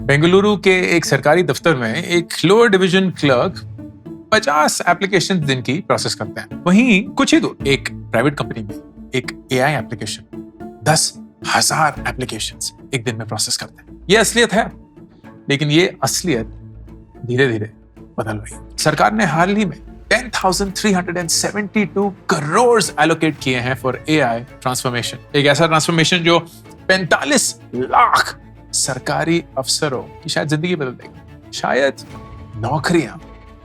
बेंगलुरु के एक सरकारी दफ्तर में एक लोअर डिवीजन क्लर्क 50 एप्लीकेशन दिन की प्रोसेस करते हैं। वहीं कुछ ही दूर एक प्राइवेट कंपनी में एक एआई एप्लीकेशन 10,000 एप्लीकेशंस एक दिन में प्रोसेस करते हैं। ये असलियत है, लेकिन ये असलियत धीरे धीरे बदल रही है। सरकार ने हाल ही में 10,372 करोड़ एलोकेट किए हैं फॉर एआई ट्रांसफॉर्मेशन। एक ऐसा ट्रांसफॉर्मेशन जो 45 लाख सरकारी अफसरों की शायद जिंदगी बदल देगी, शायद नौकरियां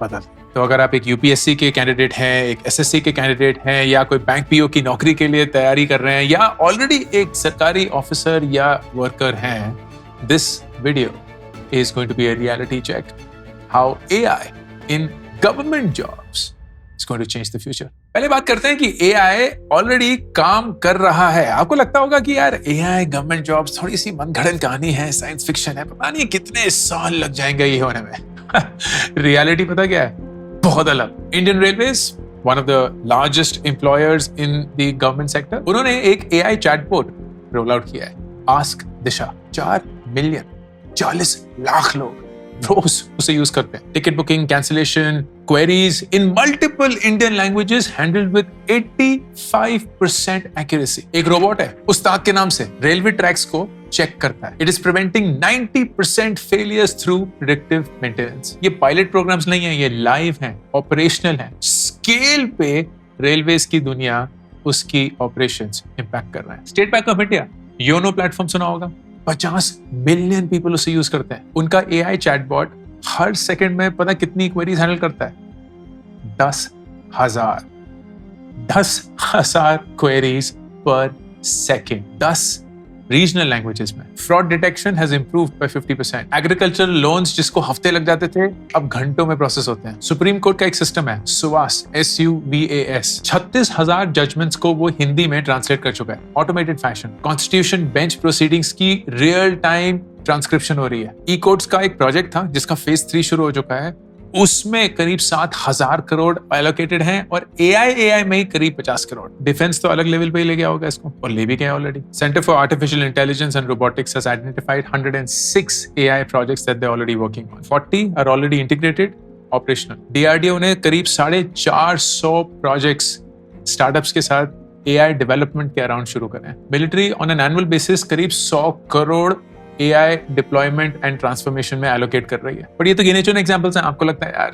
बदल। तो अगर आप एक यूपीएससी के कैंडिडेट हैं, एक एसएससी के कैंडिडेट हैं, या कोई बैंक पीओ की नौकरी के लिए तैयारी कर रहे हैं, या ऑलरेडी एक सरकारी ऑफिसर या वर्कर हैं, this video is going to be a reality check how AI in government jobs is going to change the future. पहले बात करते हैं कि एआई ऑलरेडी काम कर रहा है। आपको लगता होगा कि यार एआई गवर्नमेंट जॉब्स थोड़ी सी मनगढ़ंत कहानी है, साइंस फिक्शन है, पता नहीं कितने साल लग जाएंगे ये होने में। रियलिटी पता क्या है? बहुत अलग। Indian railways, one of the largest employers in the government sector, उन्होंने एक एआई चैटबॉट रोल आउट किया है, आस्क दिशा। 4 मिलियन 40 लाख लोग रोज उसे यूज करते हैं। Ticket booking, cancellation, queries in multiple Indian languages handled with 85% accuracy. एक रोबोट है उस्ताद के नाम से, रेलवे ट्रैक्स को चेक करता है। It is preventing 90% failures through predictive maintenance. ये पायलट प्रोग्राम्स नहीं है, ये लाइव हैं, ऑपरेशनल हैं। स्केल पे रेलवेज की दुनिया उसकी ऑपरेशंस इंपैक्ट कर रहा है। State bank of India, YONO platform सुना होगा, 50 मिलियन पीपल उसे यूज करते हैं। उनका एआई चैटबॉट हर सेकंड में पता कितनी क्वेरीज हैंडल करता है? 10,000 queries per second, 10 regional languages में। Fraud detection has improved by 50%। Agricultural loans जिसको हफ्ते लग जाते थे, अब घंटों में प्रोसेस होते हैं। सुप्रीम कोर्ट का एक सिस्टम है, सुवास, SUVAS, 36,000 जजमेंट्स को वो हिंदी में ट्रांसलेट कर चुका है, automated fashion. Constitution bench proceedings की रियल टाइम ट्रांसक्रिप्शन हो रही है। ई कोर्ट्स का एक प्रोजेक्ट था जिसका फेज 3 शुरू हो चुका है, उसमें करीब 7,000 करोड़ एलोकेटेड हैं, और एआई में ही करीब 50 करोड़। डिफेंस तो अलग लेवल पे ही ले गया होगा इसको, और ले भी गया already. Centre for artificial intelligence and robotics has identified 106 AI projects that they already working on. 40 are already integrated, operational. DRDO ने करीब 450 प्रोजेक्ट्स स्टार्टअप्स के साथ एआई डेवलपमेंट के अराउंड शुरू करे हैं। Military on an annual basis करीब 100 crore AI deployment and transformation में एलोकेट कर रही है। पर ये तो गिने चुने एग्जांपल्स हैं। आपको लगता है यार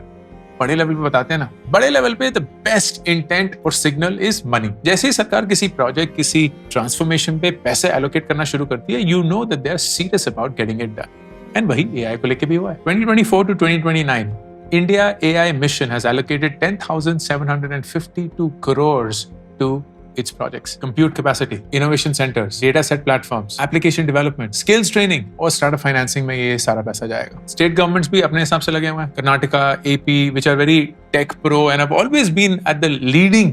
बड़े लेवल पे बताते हैं ना, बड़े लेवल पे द बेस्ट इंटेंट और सिग्नल इज मनी। जैसे ही सरकार किसी प्रोजेक्ट, किसी ट्रांसफॉर्मेशन पे पैसे एलोकेट करना शुरू करती है, you know that they are serious about getting it done. And वही एआई को लेके भी हुआ है। 2024 to 2029 India AI mission has allocated 10,752 crores to its projects. Compute capacity, innovation centers, data set platforms, application development, skills training और startup financing में ये सारा पैसा जाएगा। State governments भी अपने हिसाब से लगे हुए हैं। Karnataka, AP, which are very tech pro and have always been at the leading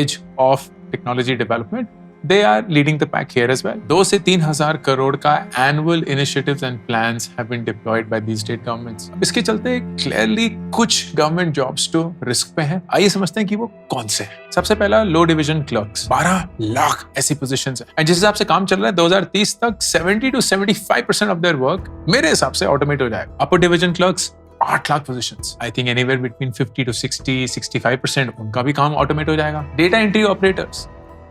edge of technology development, they are leading the pack here as well. 2 से 3,000 करोड़ का annual initiatives and plans have been deployed by these state governments. इसके चलते clearly कुछ government jobs तो risk पे हैं। आइए समझते हैं कि वो कौन से हैं। सबसे पहला low division clerks, 12 लाख ऐसी positions हैं। और जिस हिसाब से काम चल रहा है 2030 तक 70 to 75% of their work मेरे हिसाब से automate हो जाएगा। upper division clerks, 8 lakh positions, I think anywhere between 50 to 65% उनका भी काम ऑटोमेट हो जाएगा। डेटा एंट्री ऑपरेटर्स,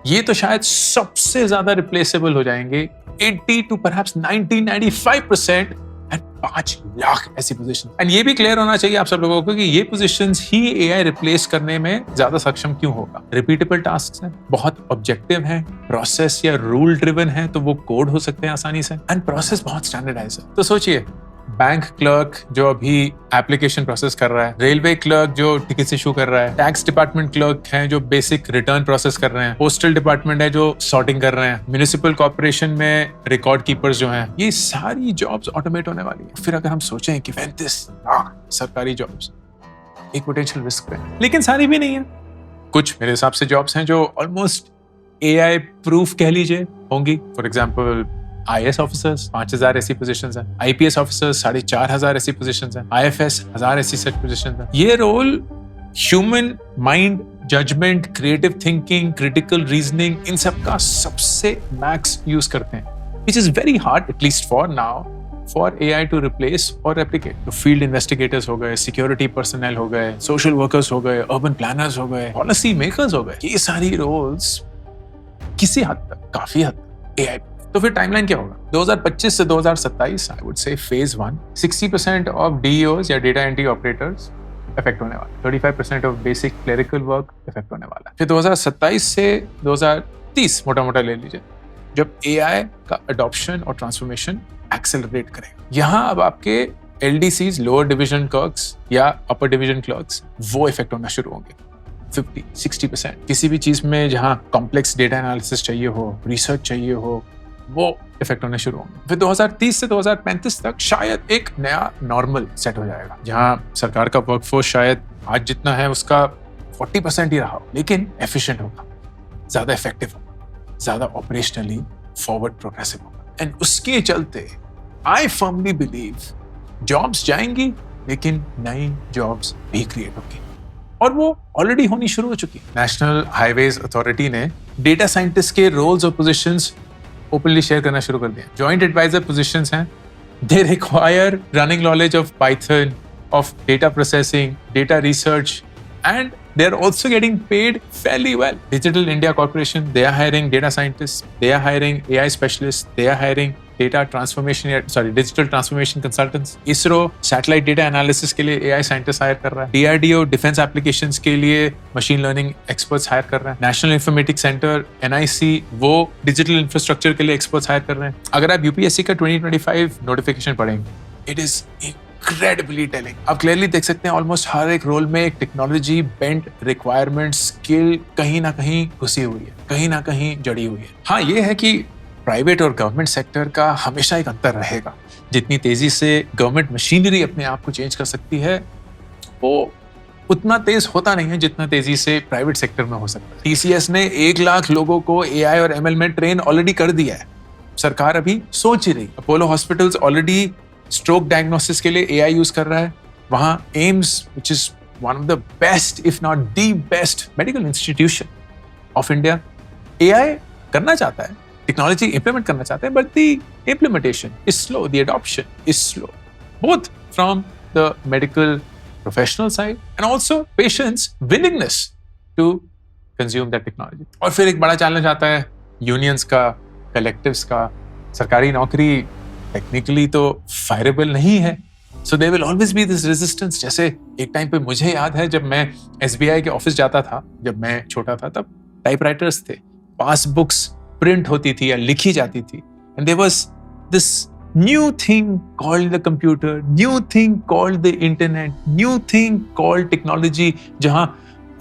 ये तो शायद सबसे ज्यादा रिप्लेसेबल हो जाएंगे, 80 to perhaps 95%, एंड 5 लाख ऐसी पोजीशन। एंड ये भी क्लियर होना चाहिए आप सब लोगों को कि ये पोजीशंस ही एआई रिप्लेस करने में ज्यादा सक्षम क्यों होगा। रिपीटेबल टास्क हैं, बहुत ऑब्जेक्टिव हैं, प्रोसेस या रूल ड्रिवन है, तो वो कोड हो सकते हैं आसानी से, एंड प्रोसेस बहुत स्टैंडर्डाइज है। तो सोचिए, बैंक क्लर्क जो अभी एप्लीकेशन प्रोसेस कर रहा है, रेलवे क्लर्क जो टिकट इशू कर रहा है, टैक्स डिपार्टमेंट क्लर्क हैं जो बेसिक रिटर्न प्रोसेस कर रहे हैं, पोस्टल डिपार्टमेंट है जो सॉर्टिंग कर रहे हैं, म्युनिसिपल कॉर्पोरेशन में रिकॉर्ड कीपर्स जो हैं, ये सारी जॉब्स ऑटोमेट होने वाली है। फिर अगर हम सोचें कि 35 लाख सरकारी जॉब्स एक पोटेंशियल रिस्क पे, लेकिन सारी भी नहीं है। कुछ मेरे हिसाब से जॉब्स हैं जो ऑलमोस्ट एआई प्रूफ कह लीजिए होंगी। फॉर एग्जाम्पल IAS ऑफिसर्स, 5,000 ऐसी पोजीशंस हैं। IPS ऑफिसर्स, 4,500 ऐसी पोजीशंस हैं। IFS, 1,000 ऐसी सच पोजीशंस हैं। ये role human mind, judgement, creative thinking, critical reasoning, इन सब का सबसे मैक्स यूज करते हैं, which is very hard, at least for now, for AI to replace और रेप्लिकेट। तो फील्ड इन्वेस्टिगेटर्स हो गए, सिक्योरिटी पर्सनल हो गए, सोशल वर्कर्स हो गए, अर्बन प्लानर्स हो गए, पॉलिसी मेकर्स हो गए, ये सारी रोल्स किसी हद तक, काफी हद तक AI। तो फिर टाइमलाइन क्या होगा? 2025 से 2027 I would say phase 1, 60% of DEOs या डेटा एंट्री ऑपरेटर्स इफेक्ट होने वाला, 35% of basic clerical work effect होने वाला। फिर 2027 से 2030 मोटा मोटा ले लीजिए, जब AI का अडॉप्शन और ट्रांसफॉर्मेशन एक्सेलरेट करेगा। यहाँ अब आपके LDCs, लोअर डिवीजन क्लर्क्स या अपर डिवीजन क्लर्क्स, वो इफेक्ट होना शुरू होंगे। 50-60% किसी भी चीज में जहाँ कॉम्प्लेक्स डेटा एनालिसिस चाहिए हो, रिसर्च चाहिए हो, वो इफेक्ट होने शुरू होंगे। फिर 2030 से 2035 तक शायद एक नया नॉर्मल सेट हो जाएगा, जहां सरकार का वर्कफोर्स शायद आज जितना है उसका 40% ही रहा हो, लेकिन एफिशिएंट होगा, ज्यादा इफेक्टिव होगा, ज्यादा ऑपरेशनली फॉरवर्ड प्रोग्रेसिव होगा। एंड उसके चलते आई फर्मली बिलीव जॉब्स जाएंगी, लेकिन नई जॉब्स भी क्रिएट होगी, और वो ऑलरेडी होनी शुरू हो चुकी है। नेशनल हाईवेज अथॉरिटी ने डेटा साइंटिस्ट के रोल्स और पोजीशंस ओपनली शेयर करना शुरू कर दिया। जॉइंट एडवाइजर पोजीशंस हैं, they require running knowledge of Python, of data processing, data research, and they are also getting paid fairly well. Digital India Corporation, they are hiring data scientists, they are hiring AI specialists, they are hiring digital transformation consultants. ISRO satellite data analysis के लिए AI scientists hire कर रहा है। DRDO defense applications के लिए machine learning experts hire कर रहा है। National Informatics Center NIC वो digital infrastructure के लिए experts hire कर रहे हैं। अगर आप UPSC का 2025 notification पढ़ेंगे, it is incredibly telling. आप क्लियरली देख सकते हैं ऑलमोस्ट हर एक रोल में एक टेक्नोलॉजी बेंट रिक्वायरमेंट स्किल कहीं ना कहीं घुसी हुई है, कहीं ना कहीं जड़ी हुई है। हाँ, ये है कि प्राइवेट और गवर्नमेंट सेक्टर का हमेशा एक अंतर रहेगा। जितनी तेजी से गवर्नमेंट मशीनरी अपने आप को चेंज कर सकती है, वो उतना तेज होता नहीं है जितना तेजी से प्राइवेट सेक्टर में हो सकता है। TCS ने 1 लाख लोगों को AI और ML में ट्रेन ऑलरेडी कर दिया है। सरकार अभी सोच ही रही। Apollo hospitals already stroke diagnosis के लिए AI यूज कर रहा है। वहां AIIMS, which is one of the best if not the best medical institution of India, AI करना चाहता है, टेक्नोलॉजी इंप्लीमेंट करना चाहते हैं, but the implementation is slow, the adoption is slow, both from the medical professional side and also patients willingness to consume that technology. और फिर एक बड़ा चैलेंज आता है यूनियंस का, कलेक्टिव्स का। सरकारी नौकरी टेक्निकली तो फायरेबल नहीं है, so there will always be this resistance. जैसे एक टाइम पे मुझे याद है, जब मैं SBI के ऑफिस जाता था, जब मैं छोटा था, तब टाइपराइटर्स थे, पासबुक्स प्रिंट होती थी या लिखी जाती थी, and there was this new thing called the computer, new thing called the internet, new thing called technology, जहां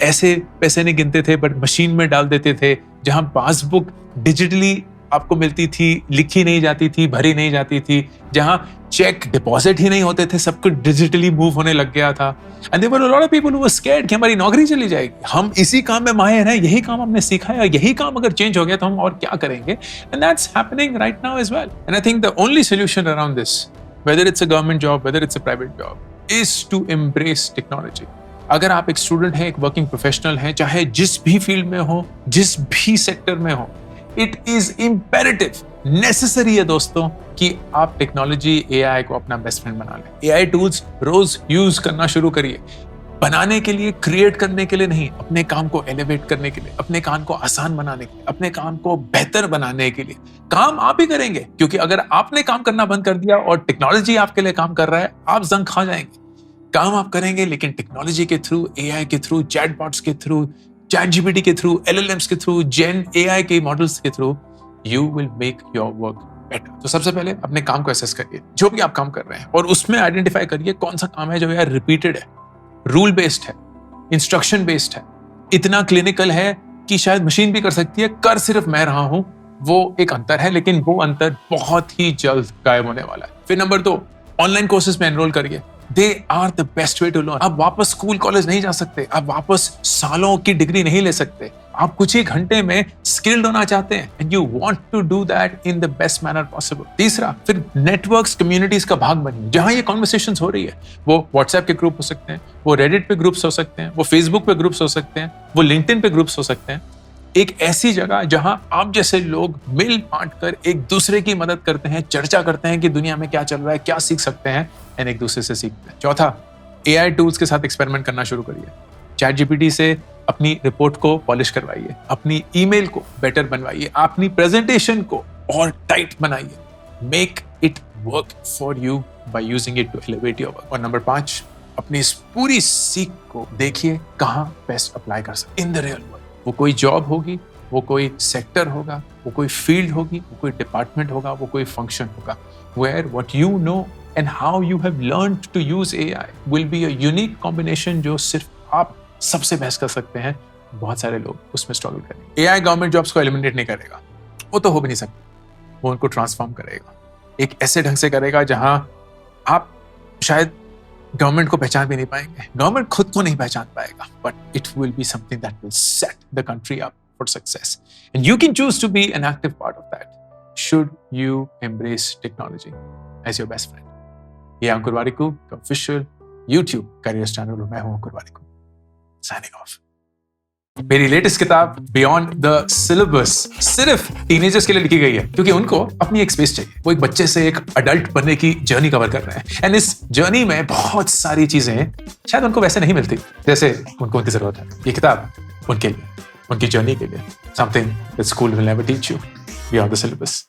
ऐसे पैसे नहीं गिनते थे बट मशीन में डाल देते थे, जहां पासबुक डिजिटली आपको मिलती थी, लिखी नहीं जाती थी, भरी नहीं जाती थी, जहां चेक डिपॉजिट ही नहीं होते थे, सब कुछ डिजिटली मूव होने लग गया था। And there were a lot of people who were scared कि हमारी नौकरी चली जाएगी, हम इसी काम में माहिर हैं, यही काम हमने सीखा है, और यही काम अगर चेंज हो गया तो हम और क्या करेंगे। And that's happening right now as well. And I think the only solution around this, whether it's a government job, whether it's a private job, is to embrace technology. अगर आप एक स्टूडेंट हैं, एक वर्किंग प्रोफेशनल हैं, चाहे जिस भी field में हो, जिस भी सेक्टर में हो, इट इज इम्पेरेटिव, नेसेसरी है दोस्तों, कि आप टेक्नोलॉजी, AI को अपना बेस्ट फ्रेंड बना लें। AI टूल्स रोज यूज करना शुरू करिए, बनाने के लिए, क्रिएट करने के लिए नहीं, अपने काम को एलिवेट करने के लिए, अपने काम को आसान बनाने के लिए, अपने काम को बेहतर बनाने के लिए। काम आप ही करेंगे, क्योंकि अगर आपने काम करना बंद कर दिया और टेक्नोलॉजी आपके लिए काम कर रहा है, आप जंग खा जाएंगे। काम आप करेंगे, लेकिन टेक्नोलॉजी के थ्रू, AI के थ्रू, चैटबॉट्स के थ्रू, ChatGPT के थ्रू, LLMs के थ्रू, Gen AI के मॉडल्स के through, you will make your work better। तो सबसे पहले अपने काम को असेस करिए, जो भी आप काम कर रहे हैं, और उसमें आइडेंटिफाई करिए कौन सा काम है जो यार रिपीटेड है, रूल बेस्ड है, इंस्ट्रक्शन बेस्ड है, इतना क्लिनिकल है कि शायद मशीन भी कर सकती है, कर सिर्फ मैं रहा हूं। वो एक अंतर है, लेकिन वो अंतर बहुत ही जल्द गायब होने वाला है। फिर नंबर 2, ऑनलाइन कोर्सेज में एनरोल करिए। They are the best way to learn। आप वापस स्कूल कॉलेज नहीं जा सकते, आप वापस सालों की डिग्री नहीं ले सकते, आप कुछ ही घंटे में स्किल्ड होना चाहते हैं, and you want to do that in the best manner possible. तीसरा, फिर नेटवर्क्स, कम्युनिटीज का भाग बनिए, जहां ये कॉन्वर्सेशंस हो रही है। वो व्हाट्सएप के ग्रुप हो सकते हैं, वो रेडिट पे ग्रुप्स हो सकते हैं, वो फेसबुक पे ग्रुप्स हो सकते हैं, वो लिंक्डइन पे ग्रुप्स हो सकते हैं। एक ऐसी जगह जहां आप जैसे लोग मिल बांट कर एक दूसरे की मदद करते हैं, चर्चा करते हैं कि दुनिया में क्या चल रहा है, क्या सीख सकते हैं, एंड एक दूसरे से सीखते हैं। चौथा, AI टूल्स के साथ एक्सपेरिमेंट करना शुरू करिए। चैट जीपीटी से अपनी रिपोर्ट को पॉलिश करवाइए, अपनी ईमेल को बेटर बनवाइए, अपनी प्रेजेंटेशन को और टाइट बनाइए। Make it work for you by using it to elevate your work. और नंबर 5, अपनी इस पूरी सीख को देखिए कहाँ बेस्ट अप्लाई कर सकते इन द रियल वर्ल्ड। वो कोई जॉब होगी, वो कोई सेक्टर होगा, वो कोई फील्ड होगी, वो कोई डिपार्टमेंट होगा, वो कोई फंक्शन होगा, where what you know and how you have learned to use AI will be a unique combination जो सिर्फ आप सबसे बेस्ट कर सकते हैं। बहुत सारे लोग उसमें स्ट्रगल करेंगे। AI गवर्नमेंट जॉब्स को एलिमिनेट नहीं करेगा, वो तो हो भी नहीं सकता। वो उनको ट्रांसफॉर्म करेगा, एक ऐसे ढंग से करेगा जहां आप शायद गवर्नमेंट को पहचान भी नहीं पाएंगे, गवर्नमेंट खुद को नहीं पहचान पाएगा, but it will be something that will set the country up for success and you can choose to be an active part of that should you embrace technology as your best friend. ये अंकुर वारिकू का official YouTube career channel, मैं हूं अंकुर Warikoo, signing off. मेरी latest किताब beyond the syllabus सिर्फ teenagers के लिए लिखी गई है, क्योंकि उनको अपनी एक स्पेस चाहिए। वो एक बच्चे से एक अडल्ट बनने की जर्नी कवर कर रहे हैं, एंड इस जर्नी में बहुत सारी चीजें शायद उनको वैसे नहीं मिलती जैसे उनको उनकी जरूरत है। ये किताब उनके लिए, उनकी जर्नी के लिए, something that school will never teach you beyond the syllabus.